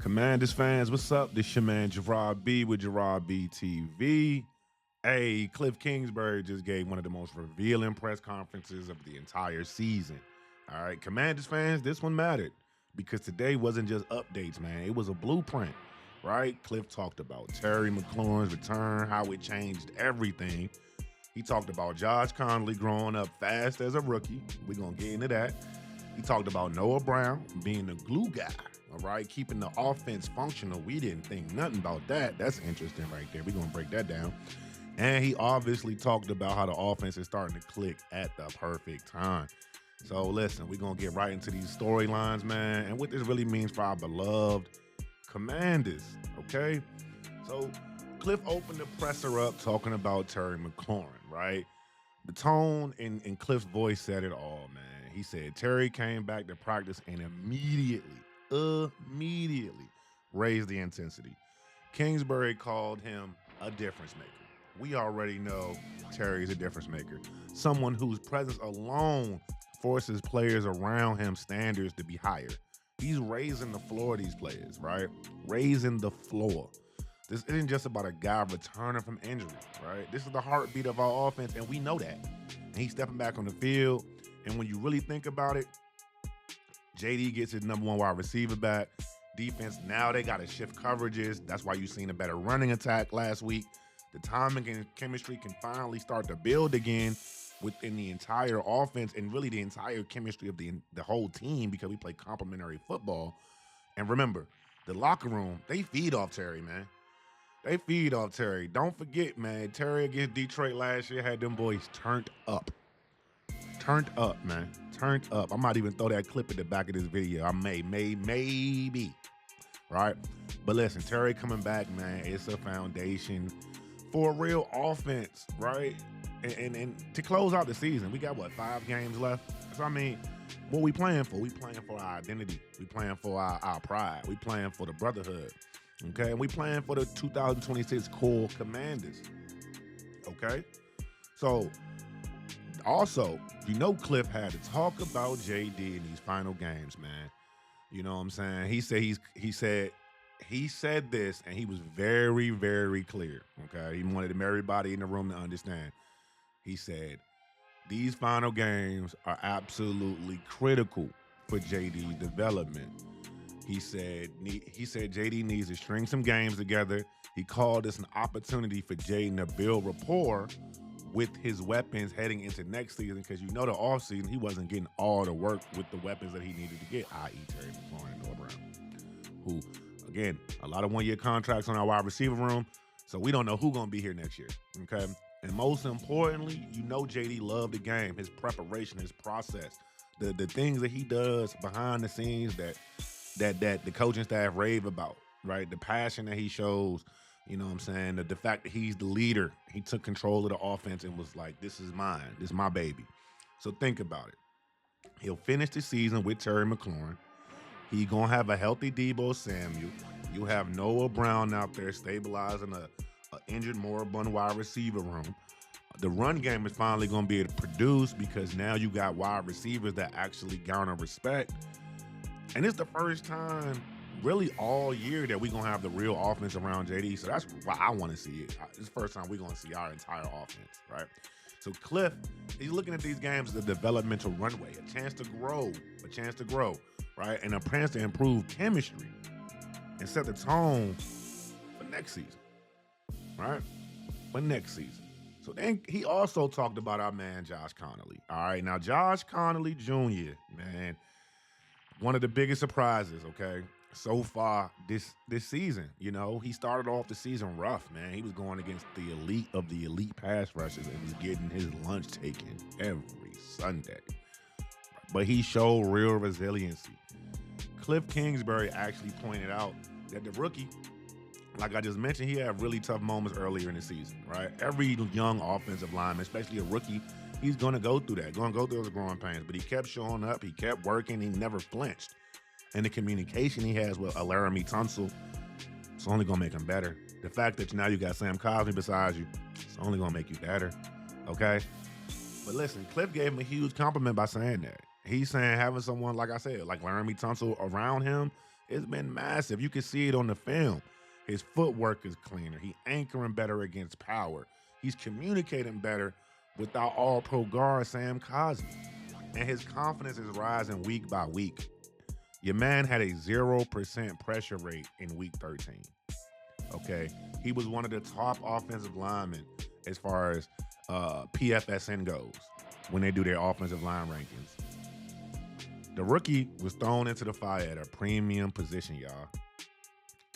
Commanders fans, what's up? This your man Gerard B with GerardBTV. Hey, Kliff Kingsbury just gave one of the most revealing press conferences of the entire season. All right, Commanders fans, this one mattered because today wasn't just updates, man. It was a blueprint, right? Kliff talked about Terry McLaurin's return, how it changed everything. He talked about Josh Conerly growing up fast as a rookie. We're going to get into that. He talked about Noah Brown being the glue guy, all right, keeping the offense functional. We didn't think nothing about that. That's interesting right there. We're going to break that down. And he obviously talked about how the offense is starting to click at the perfect time. So listen, we're going to get right into these storylines, man, and what this really means for our beloved Commanders, okay? So Kliff opened the presser up talking about Terry McLaurin, right? The tone in Kliff's voice said it all, man. He said Terry came back to practice and immediately raised the intensity. Kingsbury called him a difference maker. We already know Terry's a difference maker. Someone whose presence alone forces players around him standards to be higher. He's raising the floor of these players, right? Raising the floor. This isn't just about a guy returning from injury, right? This is the heartbeat of our offense, and we know that. And he's stepping back on the field, and when you really think about it, JD gets his number one wide receiver back. Defense, now they got to shift coverages. That's why you've seen a better running attack last week. The timing and chemistry can finally start to build again within the entire offense and really the entire chemistry of the whole team because we play complementary football. And remember, the locker room, they feed off Terry, man. They feed off Terry. Don't forget, man, Terry against Detroit last year had them boys turned up. Turned up, man. Turned up. I might even throw that clip at the back of this video. I maybe. Right? But listen, Terry coming back, man, it's a foundation for a real offense, right? And to close out the season, we got, 5 games left? So, I mean, what we playing for? We playing for our identity. We playing for our pride. We playing for the brotherhood, okay? And we playing for the 2026 core Commanders, okay? So, also, Kliff had to talk about JD in these final games, man. You know what I'm saying? He said this, and he was very, very clear, okay? He wanted everybody in the room to understand. He said, these final games are absolutely critical for JD's development. He said JD needs to string some games together. He called this an opportunity for Jayden to build rapport with his weapons heading into next season because the offseason, he wasn't getting all the work with the weapons that he needed to get, i.e. Terry McLaurin and Noah Brown, who, again, a lot of one-year contracts on our wide receiver room, so we don't know who's going to be here next year, okay? And most importantly, JD loved the game, his preparation, his process, the things that he does behind the scenes that the coaching staff rave about, right? The passion that he shows, the fact that he's the leader. He took control of the offense and was like, this is mine. This is my baby. So think about it. He'll finish the season with Terry McLaurin. He's going to have a healthy Deebo Samuel. You have Noah Brown out there stabilizing a injured, moribund wide receiver room. The run game is finally going to be able to produce because now you got wide receivers that actually garner respect. And it's the first time really all year that we're going to have the real offense around JD. So that's why I want to see it. It's the first time we're going to see our entire offense, right? So Kliff, he's looking at these games as a developmental runway, a chance to grow, right? And a chance to improve chemistry and set the tone for next season, right? For next season. So then he also talked about our man, Josh Conerly. All right, now Josh Conerly Jr., man, one of the biggest surprises, okay, so far this season. He started off the season rough, man. He was going against the elite of the elite pass rushers and was getting his lunch taken every Sunday. But he showed real resiliency. Kliff Kingsbury actually pointed out that the rookie, like I just mentioned, he had really tough moments earlier in the season, right? Every young offensive lineman, especially a rookie, he's going to go through that, going to go through those growing pains. But he kept showing up. He kept working. He never flinched. And the communication he has with Laremy Tunsil, it's only going to make him better. The fact that now you got Sam Cosmi beside you, it's only going to make you better, okay? But listen, Kliff gave him a huge compliment by saying that. He's saying having someone, like I said, like Laremy Tunsil around him It's been massive. You can see it on the film. His footwork is cleaner. He anchoring better against power. He's communicating better with our all-pro guard, Sam Cosmi. And his confidence is rising week by week. Your man had a 0% pressure rate in week 13. Okay. He was one of the top offensive linemen as far as PFSN goes when they do their offensive line rankings. The rookie was thrown into the fire at a premium position, y'all.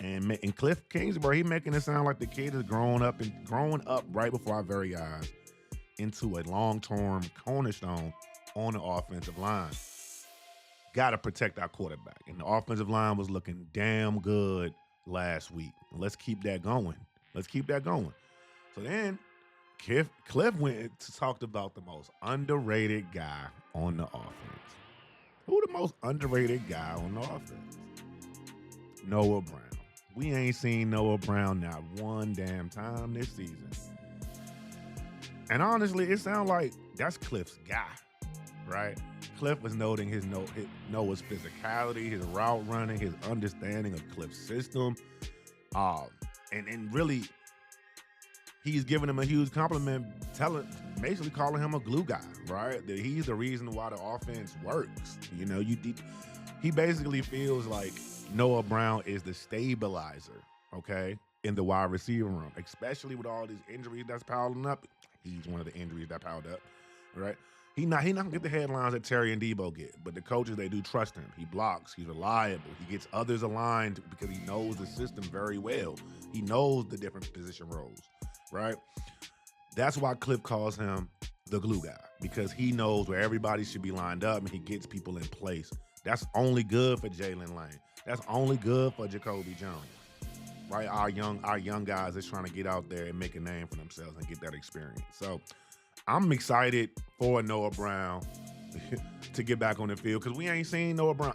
And Kliff Kingsbury, he making it sound like the kid is growing up right before our very eyes into a long-term cornerstone on the offensive line. Got to protect our quarterback. And the offensive line was looking damn good last week. Let's keep that going. So then Kliff went to talked about the most underrated guy on the offense. Who the most underrated guy on the offense? Noah Brown. We ain't seen Noah Brown not one damn time this season. And honestly, it sounds like that's Kliff's guy, right? Kliff was noting Noah's physicality, his route running, his understanding of Kliff's system. And really, he's giving him a huge compliment, basically calling him a glue guy, right? That he's the reason why the offense works. You know, he basically feels like Noah Brown is the stabilizer, okay, in the wide receiver room, especially with all these injuries that's piling up. He's one of the injuries that piled up, right? He not gonna get the headlines that Terry and Debo get, but the coaches, they do trust him. He blocks, he's reliable, he gets others aligned because he knows the system very well. He knows the different position roles, right? That's why Kliff calls him the glue guy, because he knows where everybody should be lined up and he gets people in place. That's only good for Jalen Lane. That's only good for Jacoby Jones, right? Our young guys that's trying to get out there and make a name for themselves and get that experience. So I'm excited for Noah Brown to get back on the field because we ain't seen Noah Brown.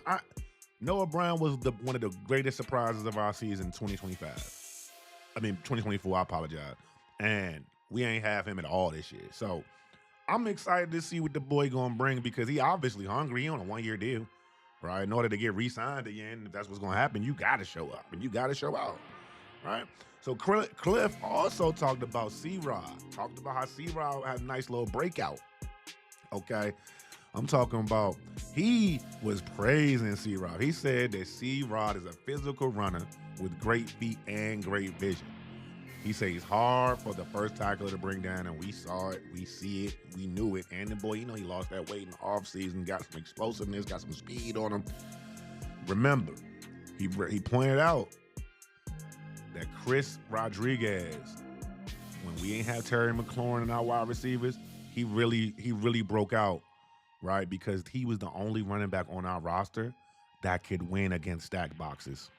Noah Brown was one of the greatest surprises of our season 2024, I apologize. And we ain't have him at all this year. So I'm excited to see what the boy gonna bring because he obviously hungry. He on a 1-year deal, right? In order to get re-signed again, if that's what's gonna happen, you gotta show up and you gotta show out, right? So Kliff also talked about C-Rod, talked about how C-Rod had a nice little breakout, okay? I'm talking about, he was praising C-Rod. He said that C-Rod is a physical runner with great feet and great vision. He said he's hard for the first tackler to bring down, and we saw it, we see it, we knew it. And the boy, you know, he lost that weight in the offseason, got some explosiveness, got some speed on him. Remember, he pointed out that Chris Rodriguez, when we ain't have Terry McLaurin in our wide receivers, he really broke out, right? Because he was the only running back on our roster that could win against stack boxes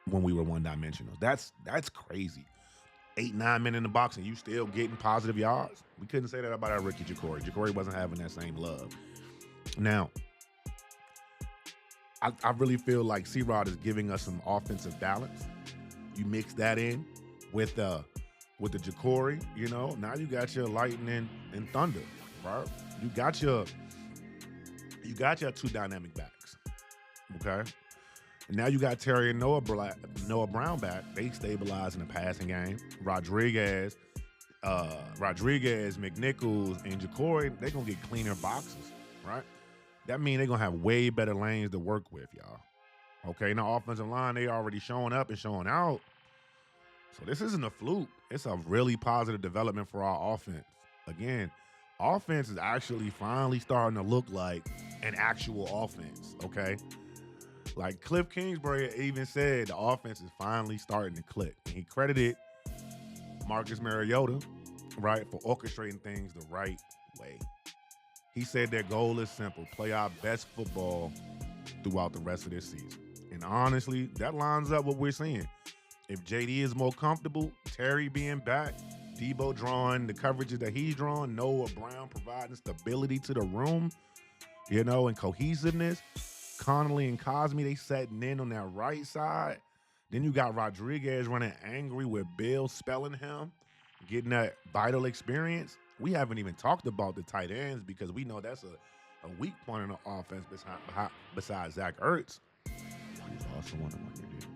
when we were one-dimensional. That's crazy. 8-9 men in the box and you still getting positive yards. We couldn't say that about our rookie Jacory. Jacory wasn't having that same love. Now, I really feel like C-Rod is giving us some offensive balance. You mix that in with the Jacory, you know, now you got your lightning and thunder, right? You got your two dynamic backs, okay? And now you got Terry and Noah Brown back. They stabilize in the passing game. Rodriguez, McNichols, and Jacory, they're going to get cleaner boxes, right? That means they're going to have way better lanes to work with, y'all. Okay, now offensive line, they already showing up and showing out. So this isn't a fluke. It's a really positive development for our offense. Again, offense is actually finally starting to look like an actual offense, okay? Like Kliff Kingsbury even said, the offense is finally starting to click. And he credited Marcus Mariota, right, for orchestrating things the right way. He said their goal is simple, play our best football throughout the rest of this season. And honestly, that lines up what we're seeing. If JD is more comfortable, Terry being back, Debo drawing the coverages that he's drawing, Noah Brown providing stability to the room, you know, and cohesiveness, Conerly and Cosmi, they setting in on that right side. Then you got Rodriguez running angry with Bill spelling him, getting that vital experience. We haven't even talked about the tight ends because we know that's a weak point in the offense besides Zach Ertz. Also won a one-year deal.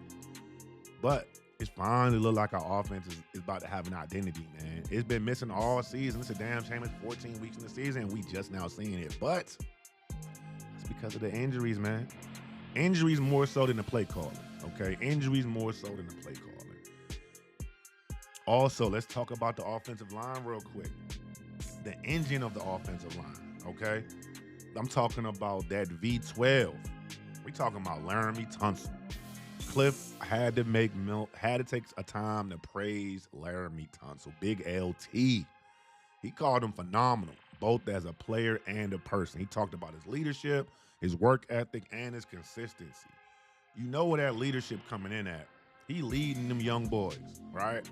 But it's finally look like our offense is about to have an identity, man. It's been missing all season. It's a damn shame. It's 14 weeks in the season, and we just now seeing it. But it's because of the injuries, man. Injuries more so than the play calling, okay? Injuries more so than the play calling. Also, let's talk about the offensive line real quick. The engine of the offensive line, okay? I'm talking about that V12. We talking about Laremy, Tunsil. Kliff had to take a time to praise Laremy Tunsil, Big LT. He called him phenomenal, both as a player and a person. He talked about his leadership, his work ethic, and his consistency. You know where that leadership coming in at. He leading them young boys, right?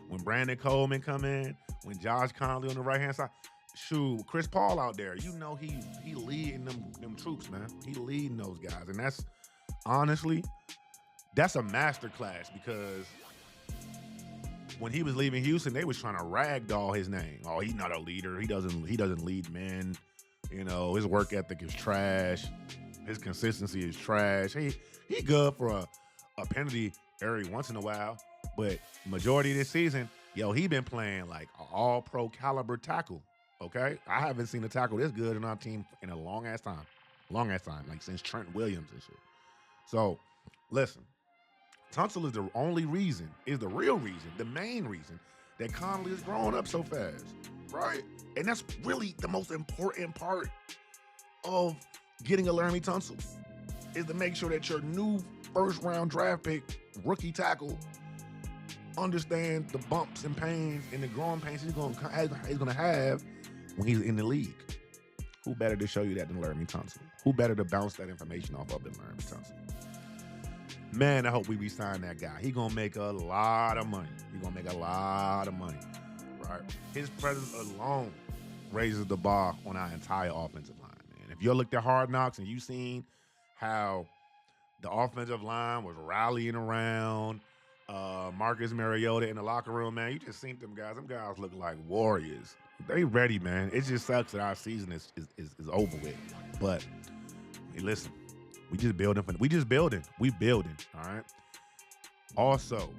When Brandon Coleman come in, when Josh Conerly on the right-hand side, shoot, Chris Paul out there, you know he leading them troops, man. He leading those guys. And that's, honestly, that's a masterclass, because when he was leaving Houston, they was trying to ragdoll his name. Oh, he's not a leader. He doesn't lead men. You know, his work ethic is trash. His consistency is trash. He good for a penalty every once in a while, but majority of this season, he been playing like an all-pro caliber tackle, okay? I haven't seen a tackle this good in our team in a long-ass time, like since Trent Williams and shit. So, listen, Tunsil is the real reason, the main reason that Conerly is growing up so fast, right? And that's really the most important part of getting a Laremy Tunsil, is to make sure that your new first-round draft pick, rookie tackle, understand the bumps and pains and the growing pains he's going to have when he's in the league. Who better to show you that than Laremy Tunsil? Who better to bounce that information off of than Laremy Tunsil? Man, I hope we re-sign that guy. He's going to make a lot of money. Right? His presence alone raises the bar on our entire offensive line, man. If you looked at Hard Knocks and you seen how the offensive line was rallying around Marcus Mariota in the locker room, man, you just seen them guys. Them guys look like warriors. They ready, man. It just sucks that our season is over with. But hey, listen, we building, all right? Also,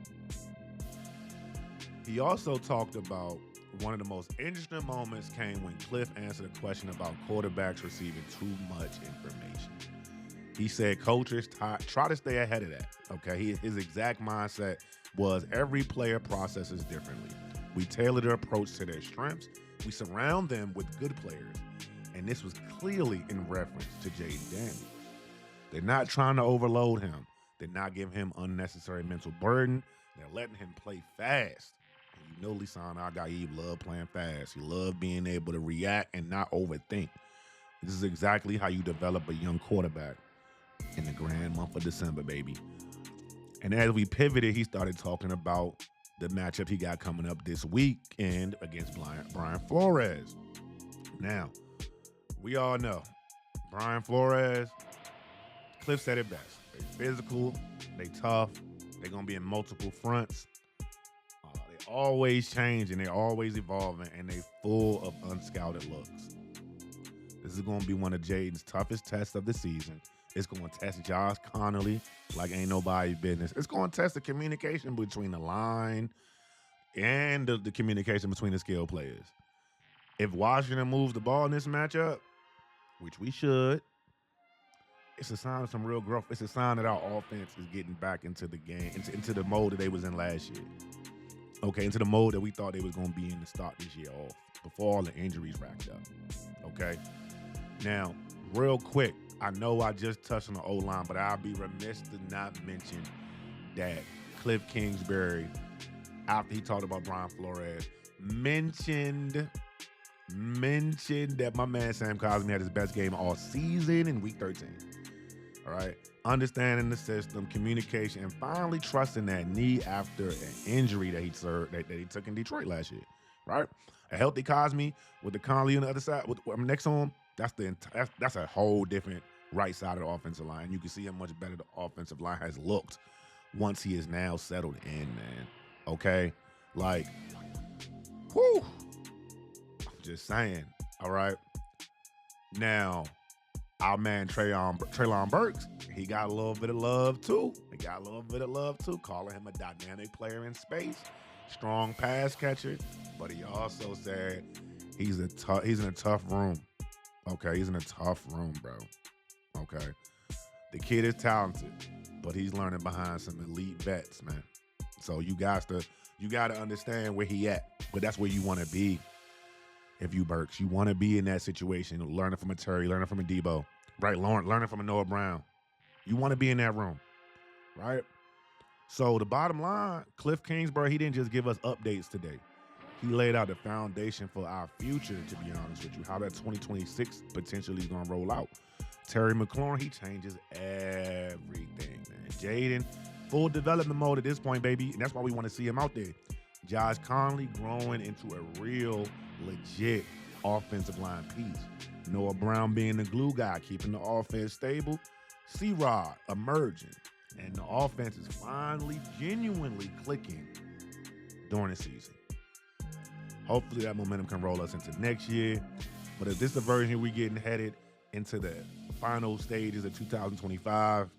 he also talked about one of the most interesting moments came when Kliff answered a question about quarterbacks receiving too much information. He said coaches try to stay ahead of that, okay? His exact mindset was every player processes differently. We tailor their approach to their strengths. We surround them with good players. And this was clearly in reference to Jayden Daniels. They're not trying to overload him. They're not giving him unnecessary mental burden. They're letting him play fast. And you know, Lisan, our guy, he loved playing fast. He loved being able to react and not overthink. This is exactly how you develop a young quarterback in the grand month of December, baby. And as we pivoted, he started talking about the matchup he got coming up this weekend against Brian Flores. Now, we all know Brian Flores, Kliff said it best. They physical, they tough, they're going to be in multiple fronts. They always changing, they're always evolving, and they full of unscouted looks. This is going to be one of Jayden's toughest tests of the season. It's going to test Josh Conerly like ain't nobody's business. It's going to test the communication between the line and the communication between the skill players. If Washington moves the ball in this matchup, which we should, it's a sign of some real growth. It's a sign that our offense is getting back into the game, into the mode that they was in last year. Okay, into the mode that we thought they was going to be in to start this year off, before all the injuries racked up. Okay? Now, real quick, I know I just touched on the O-line, but I'll be remiss to not mention that Kliff Kingsbury, after he talked about Brian Flores, mentioned that my man Sam Cosmi had his best game all season in week 13. All right? Understanding the system, communication, and finally trusting that knee after an injury that he took in Detroit last year. Right? A healthy Cosmi with the Conley on the other side, next to him, that's a whole different right side of the offensive line. You can see how much better the offensive line has looked once he is now settled in, man. Okay? Like, whew. I'm just saying. All right? Now, our man Treylon Burks, he got a little bit of love too. Calling him a dynamic player in space, strong pass catcher. But he also said he's in a tough room. Okay, he's in a tough room, bro. Okay, the kid is talented, but he's learning behind some elite vets, man. So you got to understand where he at. But that's where you want to be. If you Burks, you want to be in that situation, learning from a Terry, learning from a Debo, right? Learning from a Noah Brown. You want to be in that room, right? So the bottom line, Kliff Kingsbury, he didn't just give us updates today. He laid out the foundation for our future, to be honest with you, how that 2026 potentially is going to roll out. Terry McLaurin, he changes everything, man. Jayden, full development mode at this point, baby, and that's why we want to see him out there. Josh Conerly growing into a real, legit offensive line piece. Noah Brown being the glue guy, keeping the offense stable. C-Rod emerging. And the offense is finally, genuinely clicking during the season. Hopefully that momentum can roll us into next year. But if this is the version we're getting headed into the final stages of 2025,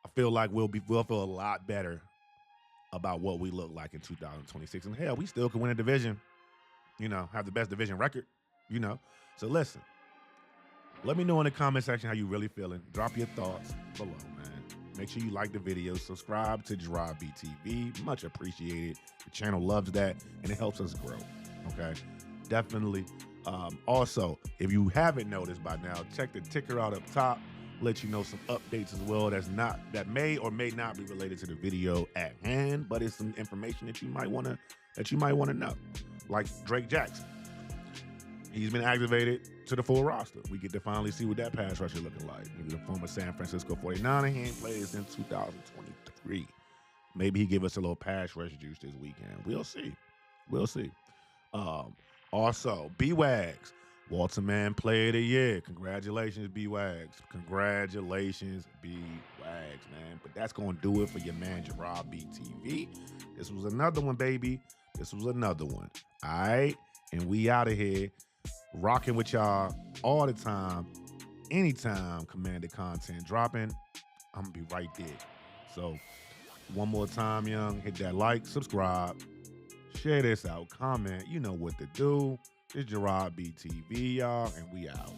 I feel like we'll feel a lot better about what we look like in 2026. And hell, we still can win a division, have the best division record, So listen, let me know in the comment section how you really feeling. Drop your thoughts below, man. Make sure you like the video, subscribe to GerardBTV. Much appreciated. The channel loves that, and it helps us grow, okay? Definitely. Also, if you haven't noticed by now, check the ticker out up top. Let you know some updates as well that may or may not be related to the video at hand, but it's some information that you might want to know. Like Drake Jackson. He's been activated to the full roster. We get to finally see what that pass rusher looking like. Maybe the former San Francisco 49er, he ain't played since 2023. Maybe he give us a little pass rush juice this weekend. We'll see. Also, B-Wags, Walter Man Player of the Year. Congratulations, B-Wags. Congratulations, B-Wags, man. But that's going to do it for your man, GerardBTV. This was another one, baby. All right? And we out of here. Rocking with y'all all the time. Anytime commanded content dropping, I'm going to be right there. So, one more time, young. Hit that like, subscribe. Share this out, comment. You know what to do. It's GerardBTV, y'all, and we out.